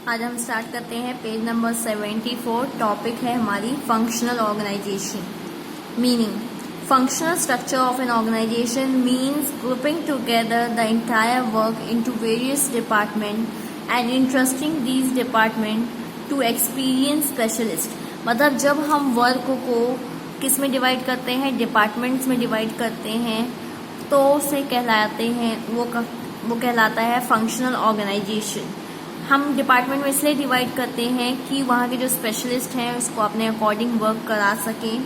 आज हम स्टार्ट करते हैं पेज नंबर 74। टॉपिक है हमारी functional organization. Meaning, functional structure of an organization means grouping together the entire work into various department and interesting these department to experience specialist. मतलब जब हम work को किस में डिवाइड करते हैं, डिपार्टमेंट्स में डिवाइड करते हैं, तो उसे कहलाते हैं वो कहलाता है फंक्शनल ऑर्गेनाइजेशन। हम डिपार्टमेंट में इसलिए डिवाइड करते हैं कि वहाँ के जो स्पेशलिस्ट हैं उसको अपने अकॉर्डिंग वर्क करा सकें।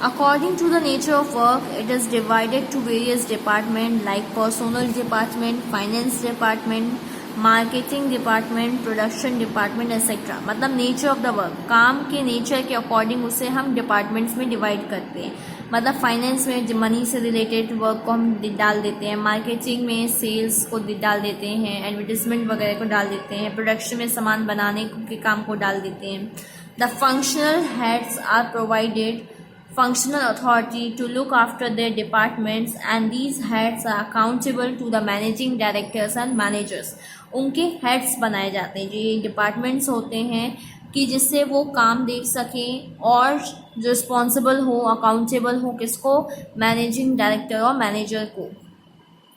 According to the nature of work it is divided to various department like personnel department, finance department, marketing department, production department etcetera. मतलब नेचर ऑफ द वर्क, काम के नेचर के अकॉर्डिंग उसे हम डिपार्टमेंट्स में divide करते हैं। मतलब फाइनेंस में मनी से रिलेटेड वर्क को हम डाल देते हैं, मार्केटिंग में सेल्स को डाल देते हैं, एडवर्टीजमेंट वगैरह को डाल देते हैं, प्रोडक्शन में सामान बनाने के काम को डाल देते हैं। The functional heads are provided functional authority to look after their departments and these heads are accountable to the managing directors and managers। उनके हेड्स बनाए जाते हैं जो ये डिपार्टमेंट्स होते हैं कि जिससे वो काम देख सकें और रिस्पॉन्सिबल हो, अकाउंटेबल हो किसको, मैनेजिंग डायरेक्टर और मैनेजर को।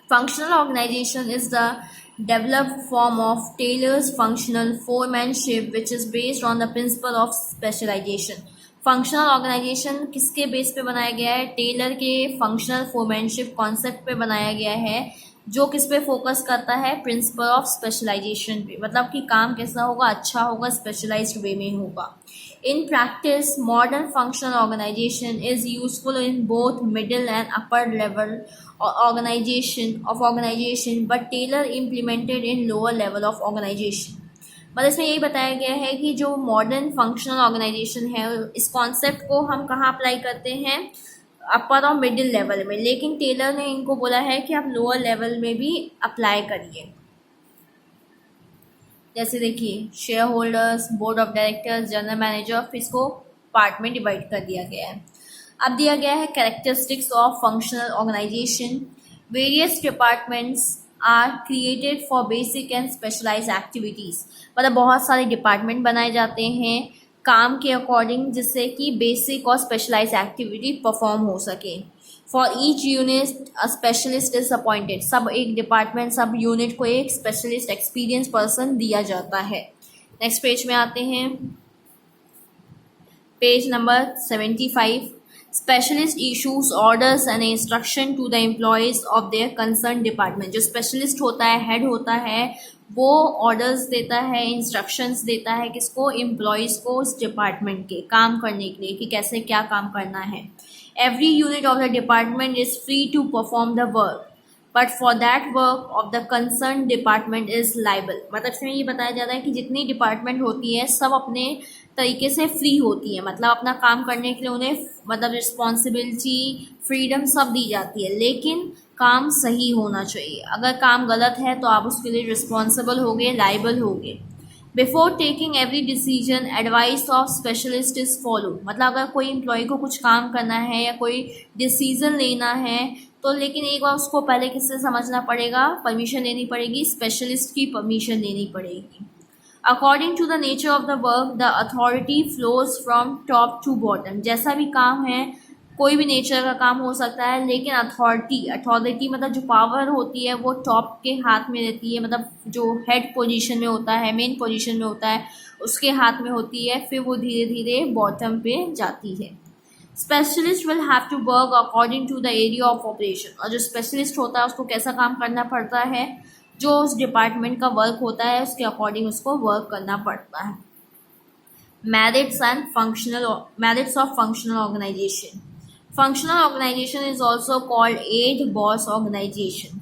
Functional organization is the developed form of Taylor's functional foremanship which is based on the principle of specialization। Functional organization किसके बेस पे बनाया गया है? टेलर के फंक्शनल फोरमैनशिप कॉन्सेप्ट पे बनाया गया है, जो किस पे फोकस करता है? प्रिंसिपल ऑफ स्पेशलाइजेशन पे। मतलब कि काम कैसा होगा? अच्छा होगा, स्पेशलाइज्ड वे में होगा। In practice modern functional organization is useful in both middle and upper level organization but tailor implemented in lower level of organization. मतलब इसमें यही बताया गया है कि जो मॉडर्न फंक्शनल ऑर्गेनाइजेशन है इस कॉन्सेप्ट को हम कहाँ अप्लाई करते हैं? अपर और मिडिल लेवल में, लेकिन टेलर ने इनको बोला है कि आप लोअर लेवल में भी अप्लाई करिए। जैसे देखिए, share holders, board of directors, general manager, फिर इसको पार्ट में डिवाइड कर दिया गया है। अब दिया गया है characteristics of functional organization. Various departments are created for basic and specialized activities. मतलब बहुत सारे डिपार्टमेंट बनाए जाते हैं काम के अकॉर्डिंग, जिससे कि बेसिक और स्पेशलाइज्ड एक्टिविटी परफॉर्म हो सके। For each unit a specialist is appointed. सब एक डिपार्टमेंट, सब यूनिट को एक स्पेशलिस्ट एक्सपीरियंस पर्सन दिया जाता है। नेक्स्ट पेज में आते हैं, page number 75। Specialist issues orders and instruction to the employees of their concern department. जो स्पेशलिस्ट होता है, हेड होता है, वो ऑर्डर्स देता है, इंस्ट्रक्शंस देता है किसको? एम्प्लॉयज़ को उस डिपार्टमेंट के काम करने के लिए कि कैसे क्या काम करना है। Every unit of the department is free to perform the work but for that work of the concern department is liable. मतलब इसमें ये बताया जाता है कि जितनी डिपार्टमेंट होती है सब अपने तरीके से फ्री होती है, मतलब अपना काम करने के लिए उन्हें मतलब रिस्पॉन्सिबिलिटी, फ्रीडम सब दी जाती है, लेकिन काम सही होना चाहिए। अगर काम गलत है तो आप उसके लिए रिस्पॉन्सिबल होगे, लाइबल होगे। Before taking every decision advice of specialist is follow. मतलब अगर कोई एम्प्लॉय को कुछ काम करना है या कोई डिसीजन लेना है तो लेकिन एक बार उसको पहले किससे समझना पड़ेगा? परमिशन लेनी पड़ेगी, स्पेशलिस्ट की परमिशन लेनी पड़ेगी। According to the nature of the work the authority flows from top to bottom. जैसा भी काम है, कोई भी नेचर का काम हो सकता है, लेकिन अथॉरिटी मतलब जो पावर होती है वो टॉप के हाथ में रहती है। मतलब जो हेड पोजीशन में होता है, मेन पोजीशन में होता है, उसके हाथ में होती है, फिर वो धीरे धीरे बॉटम पे जाती है। Specialist will have to work according to the area of operation. और जो स्पेशलिस्ट होता है उसको कैसा काम करना पड़ता है? जो उस डिपार्टमेंट का वर्क होता है उसके अकॉर्डिंग उसको वर्क करना पड़ता है। Merits of functional organization. Functional organization is also called ad boss organization.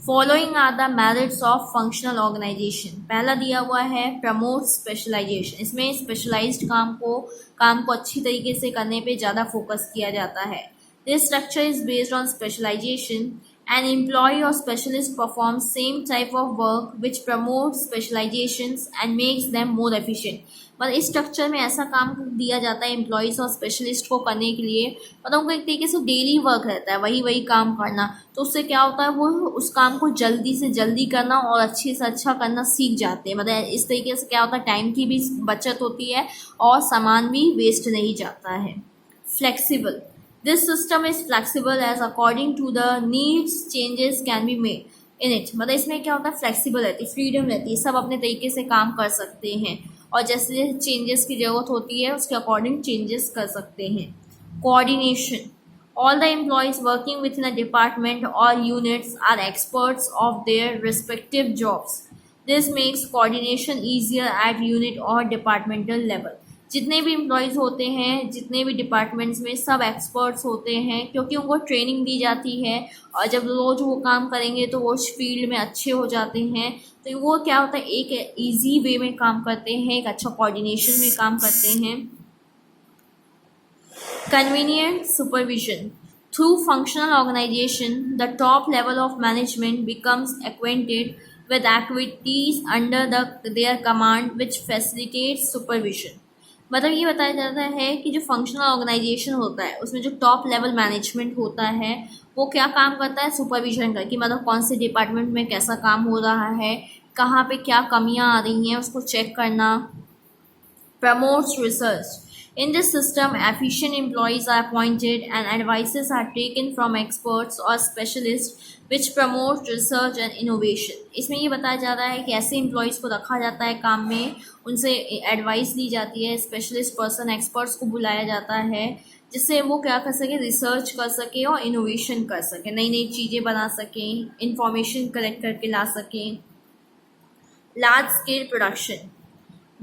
Following are the merits of functional organization. पहला दिया हुआ है प्रमोट स्पेशलाइजेशन। इसमें स्पेशलाइज्ड काम को अच्छी तरीके से करने पे ज़्यादा फोकस किया जाता है। This structure is based on specialization An employee or specialist performs same type of work which promotes specializations and makes them more efficient. मतलब इस स्ट्रक्चर में ऐसा काम दिया जाता है एम्प्लॉयज़ और स्पेशलिस्ट को करने के लिए, मतलब उनको एक तरीके से डेली वर्क रहता है वही वही काम करना, तो उससे क्या होता है वो उस काम को जल्दी से जल्दी करना और अच्छे से अच्छा करना सीख जाते हैं। मतलब इस तरीके से क्या होता है टाइम की भी बचत होती है और सामान भी वेस्ट नहीं जाता है। Flexible, this system is flexible as according to the needs changes can be made in it। मतलब इसमें क्या होता है फ्लेक्सिबल रहती है, फ्रीडम रहती है, सब अपने तरीके से काम कर सकते हैं और जैसे चेंजेस की ज़रूरत होती है उसके अकॉर्डिंग चेंजेस कर सकते हैं। Coordination, all the employees working within a department or units are experts of their respective jobs। This makes coordination easier at unit or departmental level। जितने भी एम्प्लॉयज़ होते हैं जितने भी डिपार्टमेंट्स में सब एक्सपर्ट्स होते हैं क्योंकि उनको ट्रेनिंग दी जाती है और जब रोज़ वो काम करेंगे तो वो उस फील्ड में अच्छे हो जाते हैं, तो वो क्या होता है एक इजी वे में काम करते हैं, एक अच्छा कोऑर्डिनेशन में काम करते हैं। Convenient supervision, through functional organization the top level of management becomes acquainted with activities under their command which facilitates supervision। मतलब ये बताया जाता है कि जो फंक्शनल ऑर्गेनाइजेशन होता है उसमें जो टॉप लेवल मैनेजमेंट होता है वो क्या काम करता है सुपरविजन का, कि मतलब कौन से डिपार्टमेंट में कैसा काम हो रहा है, कहाँ पे क्या कमियां आ रही हैं उसको चेक करना। Promotes research, in this system efficient employees are appointed and advices are taken from experts or specialists which promote research and innovation। इसमें ये बताया जा रहा है कि ऐसे एम्प्लॉयज़ को रखा जाता है काम में, उनसे एडवाइस ली जाती है, स्पेशलिस्ट पर्सन एक्सपर्ट्स को बुलाया जाता है जिससे वो क्या कर सके रिसर्च कर सके और इनोवेशन कर सके, नई नई चीज़ें बना सकें, इंफॉर्मेशन कलेक्ट करके ला सकें। Large scale production,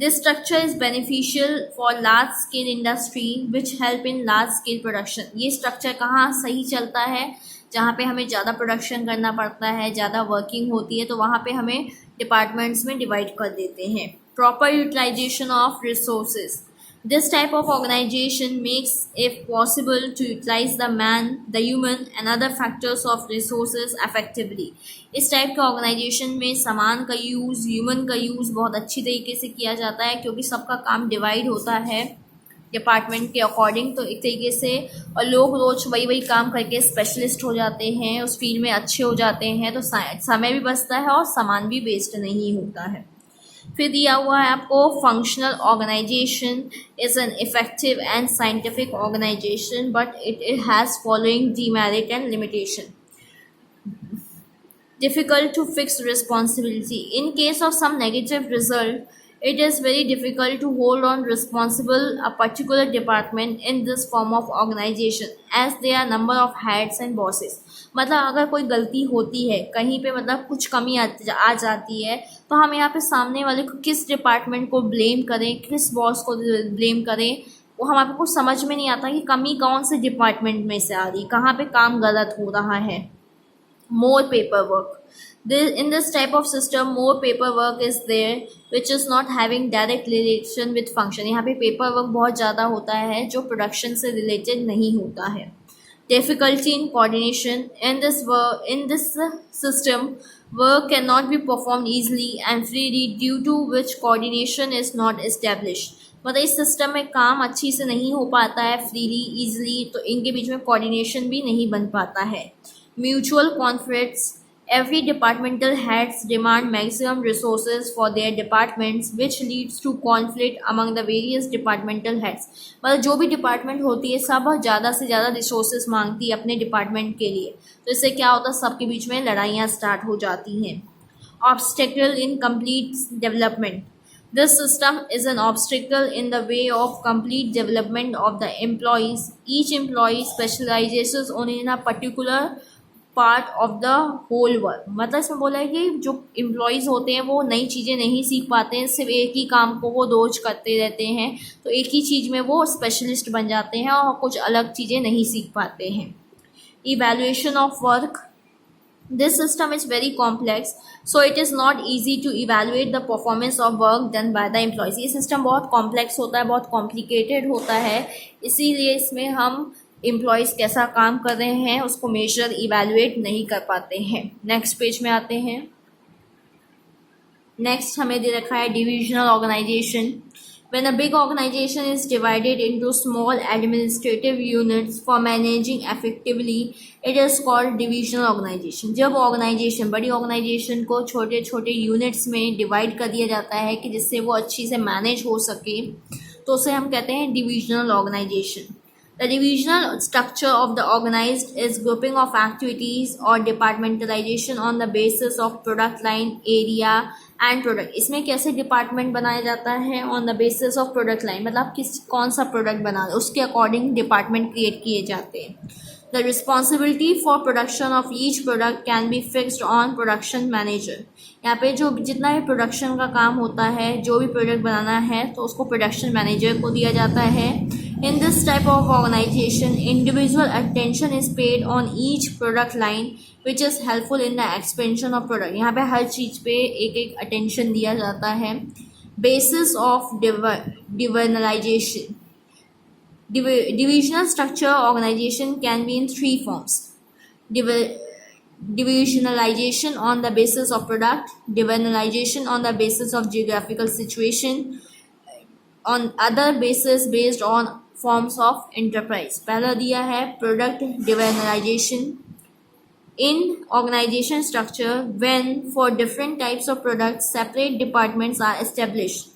this structure is beneficial for large scale industry which help in large scale production। ये structure कहाँ सही चलता है, जहाँ पे हमें ज़्यादा प्रोडक्शन करना पड़ता है, ज़्यादा वर्किंग होती है, तो वहाँ पे हमें डिपार्टमेंट्स में डिवाइड कर देते हैं। Proper utilization of resources, this type of organization makes it possible to utilize the man, the human and other factors of resources effectively। इस टाइप के ऑर्गेनाइजेशन में सामान का यूज़, ह्यूमन का यूज़ बहुत अच्छी तरीके से किया जाता है क्योंकि सबका काम डिवाइड होता है डिपार्टमेंट के अकॉर्डिंग, तो एक तरीके से और लोग रोज वही वही काम करके स्पेशलिस्ट हो जाते हैं, उस फील्ड में अच्छे हो जाते हैं, तो समय भी बचता है और सामान भी वेस्ट नहीं होता है। फिर दिया हुआ है आपको functional organization is an effective and scientific organization but it has following demerit and limitation. Difficult to fix responsibility. In case of some negative result, it is very difficult to hold on responsible a particular department in this form of organization as there are number of heads and bosses। मतलब अगर कोई गलती होती है कहीं पे, मतलब कुछ कमी आ जाती है, तो हम यहाँ पे सामने वाले को किस डिपार्टमेंट को ब्लेम करें, किस बॉस को ब्लेम करें, वो हमारे को समझ में नहीं आता कि कमी कौन से डिपार्टमेंट में से आ रही, कहाँ पे काम गलत हो रहा है। More paperwork. In this type of system, more paperwork is there, which is not having direct relation with function। यहाँ पे paperwork बहुत ज़्यादा होता है जो production से related नहीं होता है। Difficulty in coordination. In this system, work cannot be performed easily and freely due to which coordination is not established। मतलब इस सिस्टम में काम अच्छी से नहीं हो पाता है फ्रीली ईजिली, तो इनके बीच में कोऑर्डिनेशन भी नहीं बन पाता है। Mutual conflicts, every departmental heads demand maximum resources for their departments which leads to conflict among the various departmental heads। मतलब जो भी डिपार्टमेंट होती है सब ज़्यादा से ज़्यादा रिसोर्सेज मांगती है अपने डिपार्टमेंट के लिए, तो इससे क्या होता है सबके बीच में लड़ाइयाँ स्टार्ट हो जाती हैं। Obstacle in complete development, this system is an obstacle in the way of complete development of the employees। Each employee specializes only in a particular part of the whole work. मतलब इसमें बोला है कि जो employees होते हैं वो नई चीज़ें नहीं सीख पाते हैं, सिर्फ एक ही काम को वो रोज करते रहते हैं, तो एक ही चीज़ में वो स्पेशलिस्ट बन जाते हैं और कुछ अलग चीज़ें नहीं सीख पाते हैं। Evaluation of work, this system is very complex so it is not easy to evaluate the performance of work done by the employees. ये सिस्टम बहुत कॉम्प्लेक्स होता है, बहुत कॉम्प्लिकेटेड होता है, इसीलिए इसमें हम एम्प्लॉयज़ कैसा काम कर रहे हैं उसको मेजर इवैल्यूएट नहीं कर पाते हैं। नेक्स्ट पेज में आते हैं। नेक्स्ट हमें दे रखा है divisional organization. When a big organization is divided into small administrative units for managing effectively, it is called divisional organization. जब ऑर्गेनाइजेशन बड़ी ऑर्गेनाइजेशन को छोटे छोटे यूनिट्स में डिवाइड कर दिया जाता है कि जिससे वो अच्छी से मैनेज हो सके, तो उसे हम कहते हैं divisional organization. The divisional structure of the organized is grouping of activities or departmentalization on the basis of product line, area and product. इसमें कैसे डिपार्टमेंट बनाया जाता है? On the basis of product line, मतलब कौन सा प्रोडक्ट बना है उसके अकॉर्डिंग डिपार्टमेंट क्रिएट किए जाते हैं। The responsibility for production of each product can be fixed on production manager. यहाँ पे जो जितना भी प्रोडक्शन का काम होता है, जो भी प्रोडक्ट बनाना है, तो उसको प्रोडक्शन मैनेजर को दिया जाता है। In this type of organization, individual attention is paid on each product line, which is helpful in the expansion of product. यहाँ पे हर चीज़ पे एक एक attention दिया जाता है। Basis of divisionalization. Divisional structure organization can be in three forms. Divisionalization on the basis of product, divisionalization on the basis of geographical situation, on other basis based on forms of enterprise. पहला दिया है product divisionalization in organization structure when for different types of products separate departments are established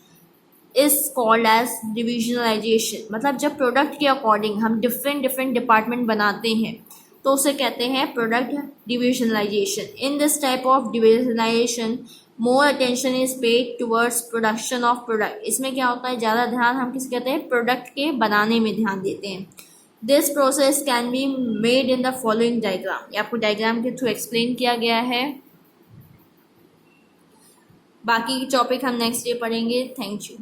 is called as divisionalization. मतलब जब product के according हम different department बनाते हैं तो उसे कहते हैं product divisionalization. In this type of divisionalization more attention is paid towards production of product. इसमें क्या होता है, ज़्यादा ध्यान हम किस कहते हैं, प्रोडक्ट के बनाने में ध्यान देते हैं। This process can be made in the following diagram. ये आपको डायग्राम के थ्रू एक्सप्लेन किया गया है। बाकी की टॉपिक हम नेक्स्ट डे पढ़ेंगे। Thank you.